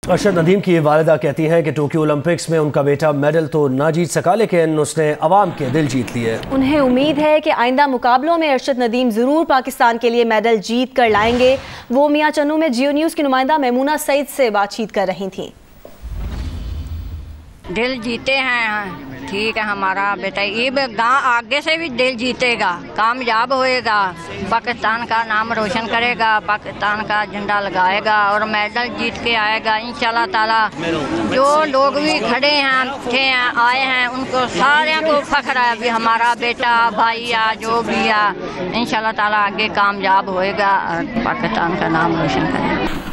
अरशद नदीम की वालिदा कहती हैं कि टोक्यो ओलंपिक्स में उनका बेटा मेडल तो ना जीत सका, लेकिन उसने अवाम के दिल जीत लिए। उन्हें उम्मीद है कि आइंदा मुकाबलों में अरशद नदीम ज़रूर पाकिस्तान के लिए मेडल जीत कर लाएंगे। वो मियाँ चन्नू में जियो न्यूज़ की नुमाइंदा मैमूना सईद से बातचीत कर रही थीं। दिल जीते हैं, ठीक है, हमारा बेटा ये गाँव आगे से भी दिल जीतेगा, कामयाब होएगा, पाकिस्तान का नाम रोशन करेगा, पाकिस्तान का झंडा लगाएगा और मेडल जीत के आएगा इंशाल्लाह ताला। जो लोग भी खड़े हैं आए हैं उनको सारे को फख्र है भी हमारा बेटा भाई या जो भी है इंशाल्लाह ताला आगे कामयाब होएगा और पाकिस्तान का नाम रोशन करेगा।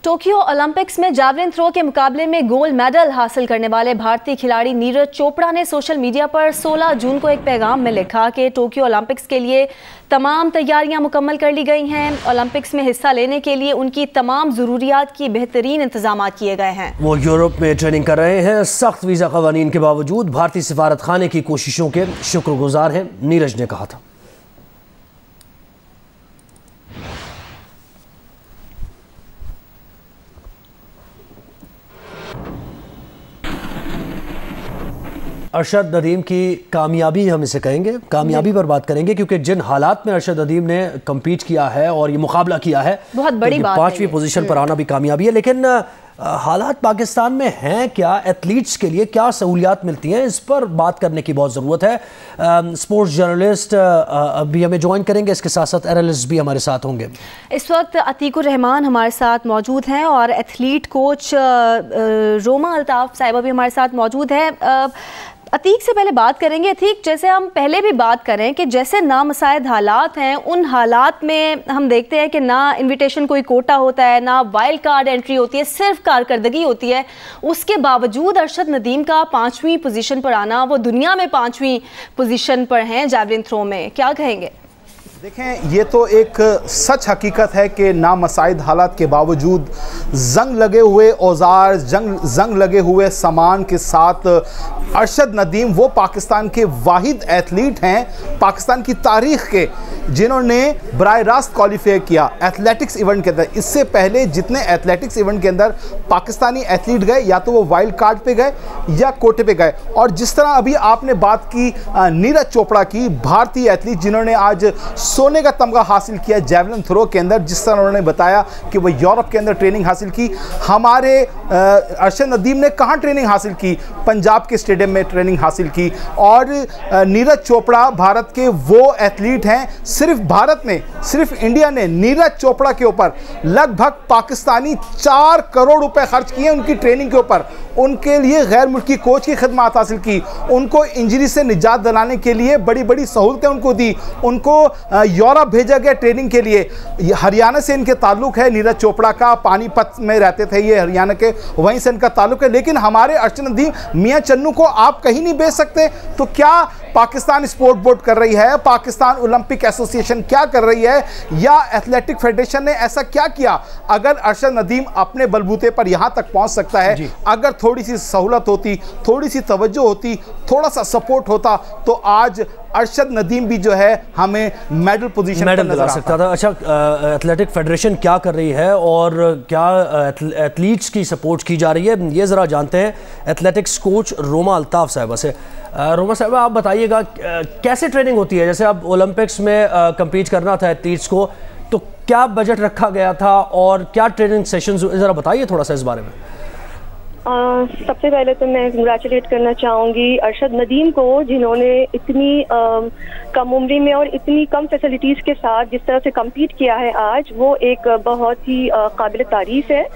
टोक्यो ओलंपिक्स में जावलिन थ्रो के मुकाबले में गोल्ड मेडल हासिल करने वाले भारतीय खिलाड़ी नीरज चोपड़ा ने सोशल मीडिया पर 16 जून को एक पैगाम में लिखा कि टोक्यो ओलंपिक्स के लिए तमाम तैयारियां मुकम्मल कर ली गई हैं। ओलंपिक्स में हिस्सा लेने के लिए उनकी तमाम ज़रूरियात की बेहतरीन इंतजाम किए गए हैं। वो यूरोप में ट्रेनिंग कर रहे हैं। सख्त वीज़ा कवानीन के बावजूद भारतीय सिफारत खाने की कोशिशों के शुक्रगुजार हैं, नीरज ने कहा था। अरशद नदीम की कामयाबी हम इसे कहेंगे, कामयाबी पर बात करेंगे, क्योंकि जिन हालात में अरशद नदीम ने कम्पीट किया है और ये मुकाबला किया है, बहुत बड़ी बात है। 5वीं पोजीशन पर आना भी कामयाबी है। लेकिन हालात पाकिस्तान में हैं क्या, एथलीट्स के लिए क्या सहूलियात मिलती हैं, इस पर बात करने की बहुत ज़रूरत है। स्पोर्ट्स जर्नलिस्ट अभी हमें ज्वाइन करेंगे, इसके साथ साथ एनालिस्ट भी हमारे साथ होंगे। इस वक्त अतीकुर रहमान हमारे साथ मौजूद हैं और एथलीट कोच रोमा अल्ताफ साहिबा भी हमारे साथ मौजूद है। अतीक से पहले बात करेंगे। अतीक, जैसे हम पहले भी बात करें कि जैसे नामसाइद हालात हैं, उन हालात में हम देखते हैं कि ना इनविटेशन कोई कोटा होता है, ना वाइल्ड कार्ड एंट्री होती है, सिर्फ कारकर्दगी होती है। उसके बावजूद अरशद नदीम का 5वीं पोजीशन पर आना, वो दुनिया में 5वीं पोजीशन पर हैं जैवलिन थ्रो में, क्या कहेंगे? देखें, ये तो एक सच हकीकत है कि नामसाइद हालात के बावजूद जंग लगे हुए औजार, जंग लगे हुए सामान के साथ अरशद नदीम वो पाकिस्तान के वाहिद एथलीट हैं पाकिस्तान की तारीख़ के जिन्होंने बराह रास्त क्वालिफाई किया एथलेटिक्स इवेंट के अंदर। इससे पहले जितने एथलेटिक्स इवेंट के अंदर पाकिस्तानी एथलीट गए, या तो वो वाइल्ड कार्ड पे गए या कोटे पे गए। और जिस तरह अभी आपने बात की नीरज चोपड़ा की, भारतीय एथलीट जिन्होंने आज सोने का तमगा हासिल किया जैवलिन थ्रो के अंदर, जिस तरह उन्होंने बताया कि वो यूरोप के अंदर ट्रेनिंग हासिल की। हमारे अरशद नदीम ने कहाँ ट्रेनिंग हासिल की? पंजाब के स्टेडियम में ट्रेनिंग हासिल की। और नीरज चोपड़ा भारत के वो एथलीट हैं, सिर्फ भारत ने, सिर्फ इंडिया ने नीरज चोपड़ा के ऊपर लगभग पाकिस्तानी 4 करोड़ रुपए खर्च किए उनकी ट्रेनिंग के ऊपर। उनके लिए गैर मुल्की कोच की खिदमत हासिल की, उनको इंजरी से निजात दिलाने के लिए बड़ी बड़ी सहूलतें उनको दी, उनको यूरोप भेजा गया ट्रेनिंग के लिए। हरियाणा से इनके ताल्लुक़ है, नीरज चोपड़ा का पानीपत में रहते थे ये, हरियाणा के, वहीं से इनका ताल्लुक़ है। लेकिन हमारे अरशद नदीम मियाँ चन्नू को आप कहीं नहीं भेज सकते, तो क्या पाकिस्तान स्पोर्ट बोर्ड कर रही है, पाकिस्तान ओलंपिक एसोसिएशन क्या कर रही है, या एथलेटिक फेडरेशन ने ऐसा क्या किया? अगर अरशद नदीम अपने बलबूते पर यहाँ तक पहुँच सकता है, अगर थोड़ी सी सहूलत होती, थोड़ी सी तवज्जो होती, थोड़ा सा सपोर्ट होता, तो आज अरशद नदीम भी जो है हमें मेडल पोजीशन पर नजर सकता था। अच्छा, एथलेटिक फेडरेशन क्या कर रही है और क्या एथलीट्स की सपोर्ट की जा रही है, ये ज़रा जानते हैं एथलेटिक्स कोच रोमा अल्ताफ साहिबा से। रोमा साहिबा, आप बताइएगा कैसे ट्रेनिंग होती है? जैसे अब ओलंपिक्स में कम्पीट करना था एथलीट्स को, तो क्या बजट रखा गया था और क्या ट्रेनिंग सेशंस, ज़रा बताइए थोड़ा सा इस बारे में। सबसे पहले तो मैं कंग्रेचुलेट करना चाहूँगी अरशद नदीम को, जिन्होंने इतनी कम उम्री में और इतनी कम फैसिलिटीज़ के साथ जिस तरह से कम्पीट किया है आज, वो एक बहुत ही काबिल तारीफ़ है।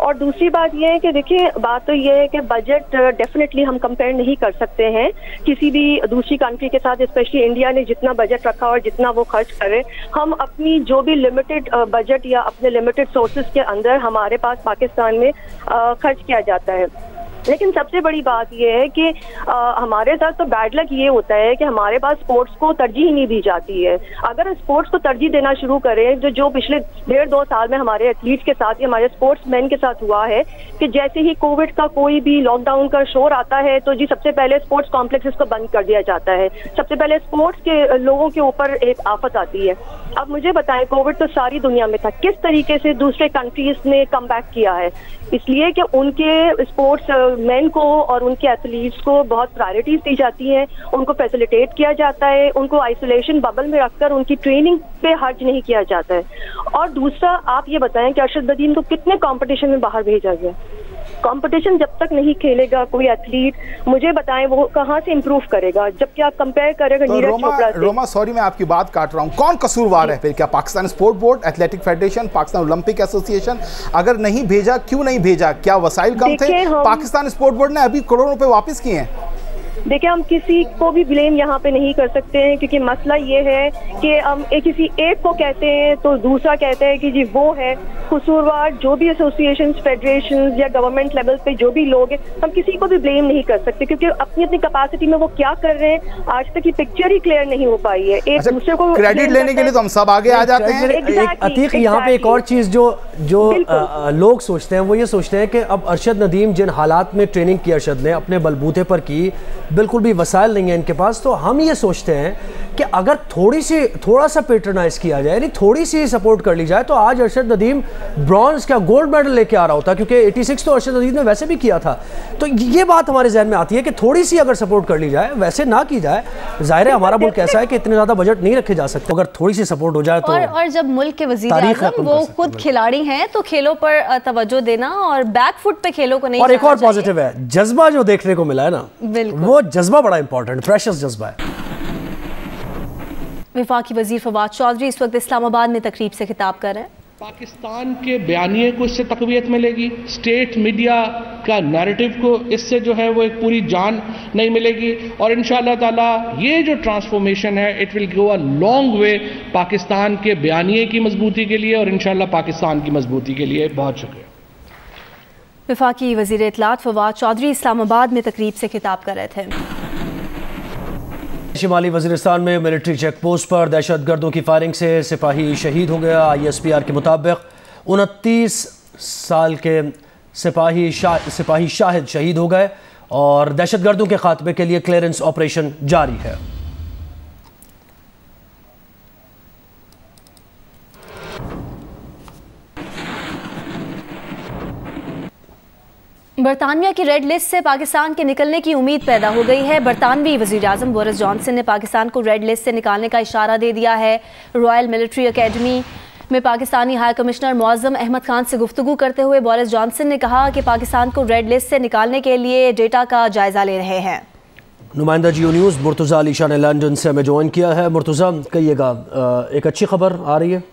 और दूसरी बात यह है कि देखिए, बात तो यह है कि बजट डेफिनेटली हम कंपेयर नहीं कर सकते हैं किसी भी दूसरी कंट्री के साथ, स्पेशली इंडिया ने जितना बजट रखा और जितना वो खर्च करे। हम अपनी जो भी लिमिटेड बजट या अपने लिमिटेड सोर्सेज के अंदर हमारे पास पाकिस्तान में खर्च किया जाता है। लेकिन सबसे बड़ी बात यह है कि हमारे साथ तो बैड लक ये होता है कि हमारे पास स्पोर्ट्स को तरजीह नहीं दी जाती है। अगर स्पोर्ट्स को तरजीह देना शुरू करें, जो पिछले 1.5-2 साल में हमारे एथलीट्स के साथ, हमारे स्पोर्ट्समैन के साथ हुआ है कि जैसे ही कोविड का कोई भी लॉकडाउन का शोर आता है तो जी सबसे पहले स्पोर्ट्स कॉम्प्लेक्सेस को बंद कर दिया जाता है, सबसे पहले स्पोर्ट्स के लोगों के ऊपर एक आफत आती है। अब मुझे बताएं, कोविड तो सारी दुनिया में था, किस तरीके से दूसरे कंट्रीज ने कम बैक किया है? इसलिए कि उनके स्पोर्ट्स मैन को और उनके एथलीट्स को बहुत प्रायोरिटीज दी जाती हैं, उनको फैसिलिटेट किया जाता है, उनको आइसोलेशन बबल में रखकर उनकी ट्रेनिंग पे हर्ज नहीं किया जाता है। और दूसरा, आप ये बताएं कि अरशद नदीम को कितने कंपटीशन में बाहर भेजा गया? कंपटीशन जब तक नहीं खेलेगा कोई एथलीट, मुझे बताएं वो कहाँ से इंप्रूव करेगा? जबकि आप कंपेयर करेगा नीरज चोपड़ा से। रोमा सॉरी मैं आपकी बात काट रहा हूँ, कौन कसूरवार है फिर? क्या Pakistan sport board, athletic federation, Pakistan Olympic association? अगर नहीं भेजा, क्यों नहीं भेजा? क्या वसाइल कम थे? पाकिस्तान स्पोर्ट बोर्ड ने अभी करोड़ों रुपए वापस किए हैं। देखिए, हम किसी को भी ब्लेम यहाँ पे नहीं कर सकते हैं, क्योंकि मसला ये है कि हम किसी एक को कहते हैं तो दूसरा कहता है कि जी वो है कसूरवार। जो भी एसोसिएशन, फेडरेशन या गवर्नमेंट लेवल पे जो भी लोग हैं, हम किसी को भी ब्लेम नहीं कर सकते, क्योंकि अपनी अपनी कैपेसिटी में वो क्या कर रहे हैं आज तक की पिक्चर ही क्लियर नहीं हो पाई है। एक दूसरे को क्रेडिट लेने के लिए तो हम सब आगे आ जाते हैं। अतीक, यहाँ पे एक और चीज जो लोग सोचते हैं, वो ये सोचते हैं कि अब अरशद नदीम जिन हालात में ट्रेनिंग की अरशद ने अपने बलबूते पर की, बिल्कुल भी वसाइल नहीं है इनके पास, तो हम ये सोचते हैं कि अगर थोड़ा सा पेट्रोनाइज किया जाए, यानी थोड़ी सी सपोर्ट कर ली जाए, तो आज अरशद नदीम ब्रॉन्ज का गोल्ड मेडल लेके आ रहा होता, क्योंकि 86 तो अरशद नदीम ने वैसे भी किया था। तो ये बात हमारे जहन में आती है कि थोड़ी सी अगर सपोर्ट कर ली जाए, वैसे ना की जाए। जाहिर है हमारा मुल्क ऐसा है कि इतने ज़्यादा बजट नहीं रखे जा सकते, अगर थोड़ी सी सपोर्ट हो जाए तो। और जब मुल्क के वज़ीर आज़म वो खुद खिलाड़ी हैं तो खेलों पर तवज्जो देना और बैकफुट पे खेलों को नहीं। और एक और पॉजिटिव है, जज्बा जो देखने को मिला है ना, वो जज्बा बड़ा इंपॉर्टेंट, प्रेशियस जज्बा है। वफाकी वजीर फवाद चौधरी इस वक्त इस्लामाबाद में तकरीब से खिताब कर रहे हैं। पाकिस्तान के बयानिए को इससे तक़वियत मिलेगी, स्टेट मीडिया का नैरेटिव को इससे जो है वो एक पूरी जान नहीं मिलेगी, और इंशाअल्लाह ताला ये जो ट्रांसफॉर्मेशन है it will go a long way Pakistan के बयानिए की मजबूती के लिए और इंशाअल्लाह पाकिस्तान की मजबूती के लिए। बहुत शुक्रिया। वफाकी वजीर इत्तलात फवाद चौधरी इस्लामाबाद में तकरीब से खिताब कर रहे थे। शिमाली वज़ीरिस्तान में मिलिट्री चेक पोस्ट पर दहशतगर्दों की फायरिंग से सिपाही शहीद हो गया। ISPR के मुताबिक 29 साल के सिपाही शाहिद शहीद हो गए और दहशतगर्दों के खात्मे के लिए क्लियरेंस ऑपरेशन जारी है। बरतानिया की रेड लिस्ट से पाकिस्तान के निकलने की उम्मीद पैदा हो गई है। बरतानवी वज़ीर आज़म बोरिस जॉनसन ने पाकिस्तान को रेड लिस्ट से निकालने का इशारा दे दिया है। रॉयल मिलिट्री अकेडमी में पाकिस्तानी हाई कमिश्नर मुअज़्ज़म अहमद खान से गुफ्तगू करते हुए बोरिस जॉनसन ने कहा कि पाकिस्तान को रेड लिस्ट से निकालने के लिए डेटा का जायज़ा ले रहे हैं। नुमाइंदा जियो न्यूज़ मुर्तज़ा अली शाह ने लंदन से हमें ज्वाइन किया है। मुर्तज़ा, कहिएगा, एक अच्छी खबर आ रही है।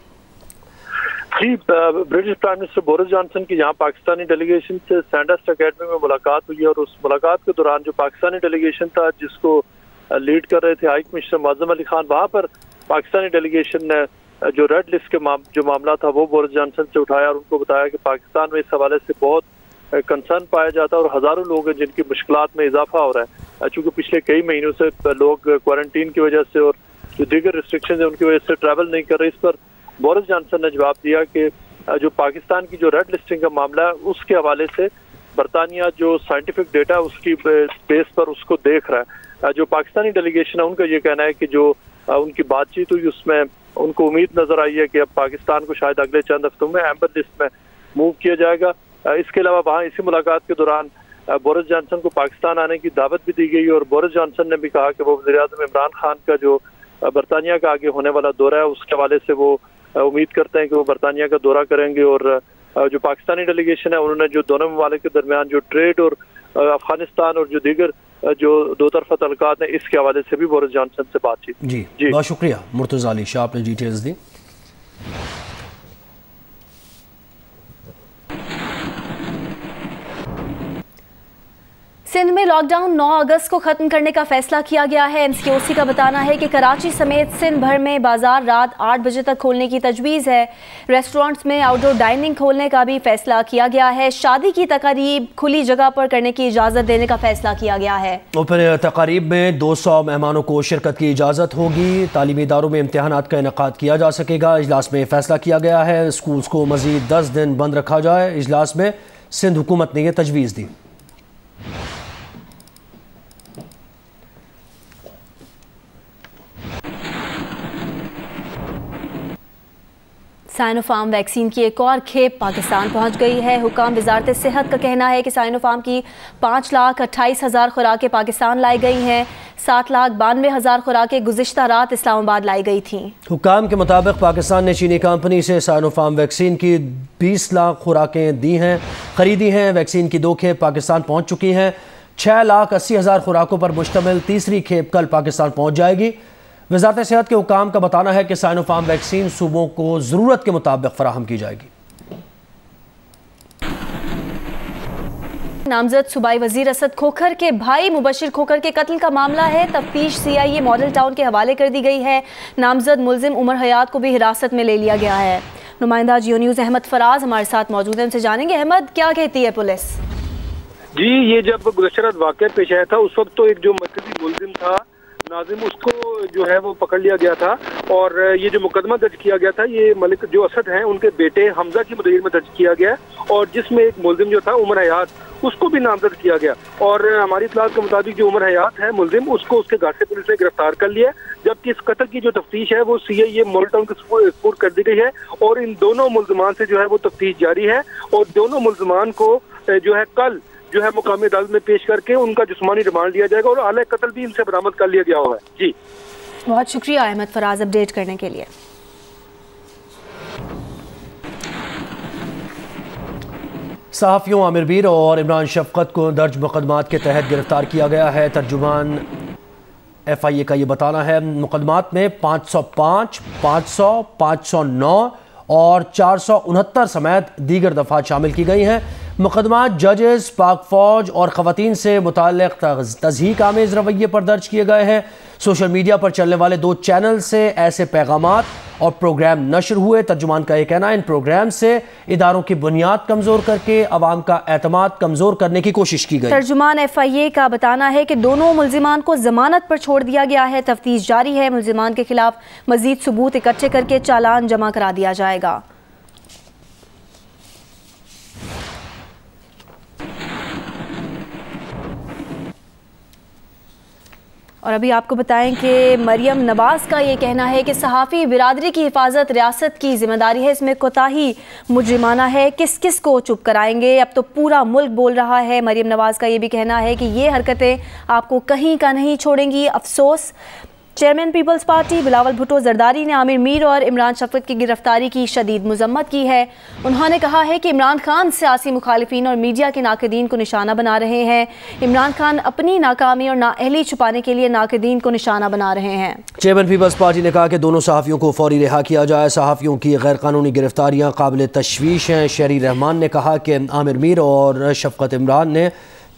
जी, British prime minister Boris Johnson की यहाँ पाकिस्तानी डेलीगेशन से सैंडहर्स्ट अकेडमी में मुलाकात हुई और उस मुलाकात के दौरान जो पाकिस्तानी डेलीगेशन था जिसको लीड कर रहे थे हाई कमिश्नर मुअज़्ज़म अली खान, वहाँ पर पाकिस्तानी डेलीगेशन ने जो रेड लिस्ट के जो मामला था वो बोरिस जॉनसन से उठाया और उनको बताया कि पाकिस्तान में इस हवाले से बहुत कंसर्न पाया जाता है और हज़ारों लोग हैं जिनकी मुश्किलात में इजाफा हो रहा है, चूँकि पिछले कई महीनों से लोग क्वारंटीन की वजह से और जो दीगर रिस्ट्रिक्शन है उनकी वजह से ट्रैवल नहीं कर रहे। इस पर बोरिस जॉनसन ने जवाब दिया कि जो पाकिस्तान की जो रेड लिस्टिंग का मामला है उसके हवाले से बरतानिया जो साइंटिफिक डेटा उसकी बेस पर उसको देख रहा है। जो पाकिस्तानी डेलीगेशन है उनका ये कहना है कि जो उनकी बातचीत हुई उसमें उनको उम्मीद नजर आई है कि अब पाकिस्तान को शायद अगले चंद हफ्तों में एम्बर लिस्ट में मूव किया जाएगा। इसके अलावा वहाँ इसी मुलाकात के दौरान बोरिस जॉनसन को पाकिस्तान आने की दावत भी दी गई और बोरिस जॉनसन ने भी कहा कि वो वज़ीर-ए-आज़म इमरान खान का जो बरतानिया का आगे होने वाला दौरा है उसके हवाले से वो उम्मीद करते हैं कि वो बरतानिया का दौरा करेंगे और जो पाकिस्तानी डेलीगेशन है उन्होंने जो दोनों ममालिक के दरमियान जो ट्रेड और अफगानिस्तान और जो दीगर जो दो तरफा तल्लुकात हैं इसके हवाले से भी बोरिस जॉनसन से बातचीत। जी बहुत शुक्रिया मुर्तज़ा अली शाह, आपने डिटेल्स दी। सिंध में लॉकडाउन 9 अगस्त को ख़त्म करने का फैसला किया गया है। NCOC का बताना है कि कराची समेत सिंध भर में बाजार रात 8 बजे तक खोलने की तजवीज़ है। रेस्टोरेंट्स में आउटडोर डाइनिंग खोलने का भी फैसला किया गया है। शादी की तकारीब खुली जगह पर करने की इजाज़त देने का फैसला किया गया है। फिर तकारीब में 200 मेहमानों को शिरकत की इजाज़त होगी। तालीमी इदारों में इम्तहानात का इनेकाद किया जा सकेगा। इजलास में फैसला किया गया है स्कूल्स को मज़ीद 10 दिन बंद रखा जाए। इजलास में सिंध हुकूमत ने यह तजवीज़ दी। साइनोफार्म वैक्सीन की एक और खेप पाकिस्तान पहुंच गई है। हुकाम वजारत सेहत का कहना है कि साइनोफार्म की 5,28,000 खुराकें पाकिस्तान लाई गई हैं। 7,92,000 खुराकें गुज़िश्ता रात इस्लामाबाद लाई गई थीं। हुकाम के मुताबिक पाकिस्तान ने चीनी कंपनी से साइनोफार्म वैक्सीन की 20 लाख खुराकें दी हैं, खरीदी हैं। वैक्सीन की 2 खेप पाकिस्तान पहुँच चुकी हैं। 6,80,000 खुराकों पर मुश्तमिल तीसरी खेप कल पाकिस्तान पहुँच जाएगी। वज़ारत सेहत के हुकाम का बताना है कि साइनोफार्म वैक्सीन सूबों को ज़रूरत के मुताबिक फराहम की जाएगी। नामजद सूबाई वजीर असद खोखर के भाई मुबशिर खोखर के कत्ल का मामला है। तफ्तीश CIA मॉडल टाउन के हवाले कर दी गई है। नामजद मुलजिम उमर हयात को भी हिरासत में ले लिया गया है। नुमाइंदा जियो न्यूज़ अहमद फराज हमारे साथ मौजूद हैं, उनसे जानेंगे अहमद क्या कहती है पुलिस। जी, ये जब गुज़श्ता रात वाक़या पेश आया था उस वक्त तो एक जो मरकज़ी मुलजिम था नाजिम, उसको जो है वो पकड़ लिया गया था और ये जो मुकदमा दर्ज किया गया था ये मलिक जो असद हैं उनके बेटे हमजा की मुदय्यन में दर्ज किया गया और जिसमें एक मुलजिम जो था उमर हयात उसको भी नामजद किया गया। और हमारी इत्तलात के मुताबिक जो उमर हयात है मुलजिम, उसको उसके घर से पुलिस ने गिरफ्तार कर लिया, जबकि इस कत्ल की जो तफ्तीश है वो CIA मॉडल टाउन को सपुर्द कर दी गई है और इन दोनों मुलजमान से जो है वो तफ्तीश जारी है और दोनों मुलजमान को जो है कल जो है मुकामी अदालत में पेश करके उनका जिस्मानी रिमांड लिया जाएगा और आले कत्ल भी इनसे बरामद कर लिया गया हुआ है। जी, बहुत शुक्रिया अहमद फराज अपडेट करने के लिए। सहाफ़ियों आमिर मीर और इमरान शफकत को दर्ज मुकदमात के तहत गिरफ्तार किया गया है। तर्जुमान FIA का ये बताना है मुकदमात में 505, 500, 509 और 469 समेत दीगर दफ़ात शामिल की गई हैं। मुकदमा जजेस, पाक फौज और ख़वातीन से मुताल्लिक़ तज़हीक आमेज़ रवैये पर दर्ज किए गए हैं। सोशल मीडिया पर चलने वाले 2 चैनल से ऐसे पैगामात और प्रोग्राम नशर हुए। तर्जुमान का यह कहना है इन प्रोग्राम से इदारों की बुनियाद कमज़ोर करके अवाम का एतमाद कमज़ोर करने की कोशिश की गई। तर्जुमान FIA का बताना है कि दोनों मुल्जिमान को ज़मानत पर छोड़ दिया गया है। तफ्तीश जारी है। मुल्जिमान के खिलाफ मज़ीद सबूत इकट्ठे करके चालान जमा करा दिया जाएगा। और अभी आपको बताएं कि मरियम नवाज़ का ये कहना है कि सहाफ़ी बिरादरी की हिफाजत रियासत की जिम्मेदारी है, इसमें कोताही मुजरिमाना है, किस किस को चुप कराएंगे, अब तो पूरा मुल्क बोल रहा है। मरियम नवाज़ का ये भी कहना है कि ये हरकतें आपको कहीं का नहीं छोड़ेंगी। अफसोस चेयरमैन पीपल्स पार्टी बिलावल भुट्टो जरदारी ने आमिर मीर और इमरान शफकत की गिरफ्तारी की शदीद मजम्मत की है। उन्होंने कहा है कि इमरान खान सियासी मुखालिफिन और मीडिया के नाकदीन को निशाना बना रहे हैं। इमरान खान अपनी नाकामी और नाअहली छुपाने के लिए नाकदीन को निशाना बना रहे हैं। चेयरमैन पीपल्स पार्टी ने कहा कि दोनों सहाफ़ियों को फौरी रिहा किया जाए। सहाफ़ियों की गैर कानूनी गिरफ्तारियाँ काबिल तशवीश हैं। शहरी रहमान ने कहा कि आमिर मीर और शफकत इमरान ने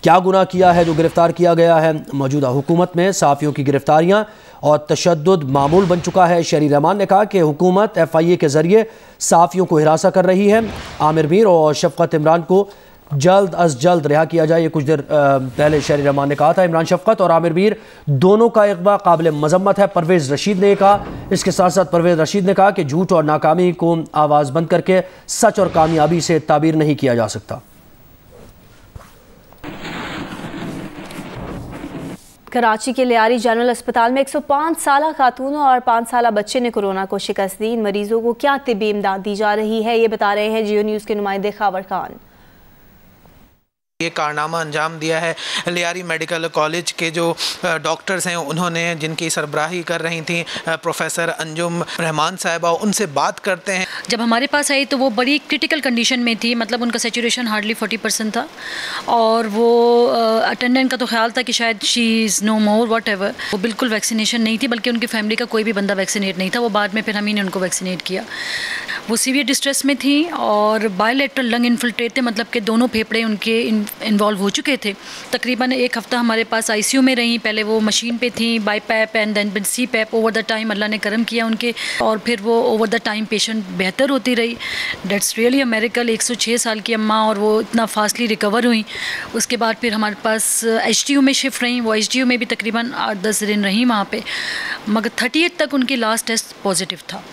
क्या गुनाह किया है जो गिरफ्तार किया गया है। मौजूदा हुकूमत में सहाफ़ियों की गिरफ्तारियाँ और तशद्दुद मामूल बन चुका है। शहरी रहमान ने कहा कि हुकूमत FIA के ज़रिए सहाफ़ियों को हिरासा कर रही है। आमिर मीर और शफकत इमरान को जल्द अज जल्द रिहा किया जाए। ये कुछ देर पहले शहरी रहमान ने कहा था। इमरान शफकत और आमिर मीर दोनों का इक़बा काबिल मज़म्मत है। परवेज़ रशीद ने कहा, इसके साथ साथ परवेज़ रशीद ने कहा कि झूठ और नाकामी को आवाज़ बंद करके सच और कामयाबी से ताबीर नहीं किया जा सकता। कराची के लियारी जनरल अस्पताल में 105 साला खातून और 5 साला बच्चे ने कोरोना को शिकस्त दी। इन मरीजों को क्या तिब्बी इमदाद दी जा रही है, ये बता रहे हैं जियो न्यूज़ के नुमाइंदे खावर खान। ये कारनामा अंजाम दिया है लियारी मेडिकल कॉलेज के जो डॉक्टर्स हैं, उन्होंने जिनकी सरबराही कर रही थी प्रोफेसर अंजुम रहमान साहिबा, उनसे बात करते हैं। जब हमारे पास आई तो वो बड़ी क्रिटिकल कंडीशन में थी, मतलब उनका सेचुरेशन हार्डली 40% था और वो अटेंडेंट का तो ख्याल था कि शायद she is no more whatever. वो बिल्कुल वैक्सीनेशन नहीं थी, बल्कि उनकी फैमिली का कोई भी बंदा वैक्सीनेट नहीं था। वो बाद में फिर हम ही ने उनको वैक्सीनेट किया। वो सीवियर डिस्ट्रेस में थी और बायलैटरल लंग इन्फिल्ट्रेट थे, मतलब कि दोनों फेफड़े उनके इन्वॉल्व हो चुके थे। तकरीबन 1 हफ़्ता हमारे पास आईसीयू में रहीं। पहले वो मशीन पे थी, BiPAP and then CPAP. Over the time Allah ने करम किया उनके, और फिर वो ओवर द टाइम पेशेंट बेहतर होती रही। डेट्स रियली अ मेरिकल। 106 साल की अम्मा, और वो इतना फास्टली रिकवर हुई। उसके बाद फिर हमारे पास एचडीयू में शिफ्ट रहीं। वो एचडीयू में भी तकरीबन 8-10 दिन रहीं वहाँ पे, मगर 30 तक उनकी लास्ट टेस्ट पॉजिटिव था।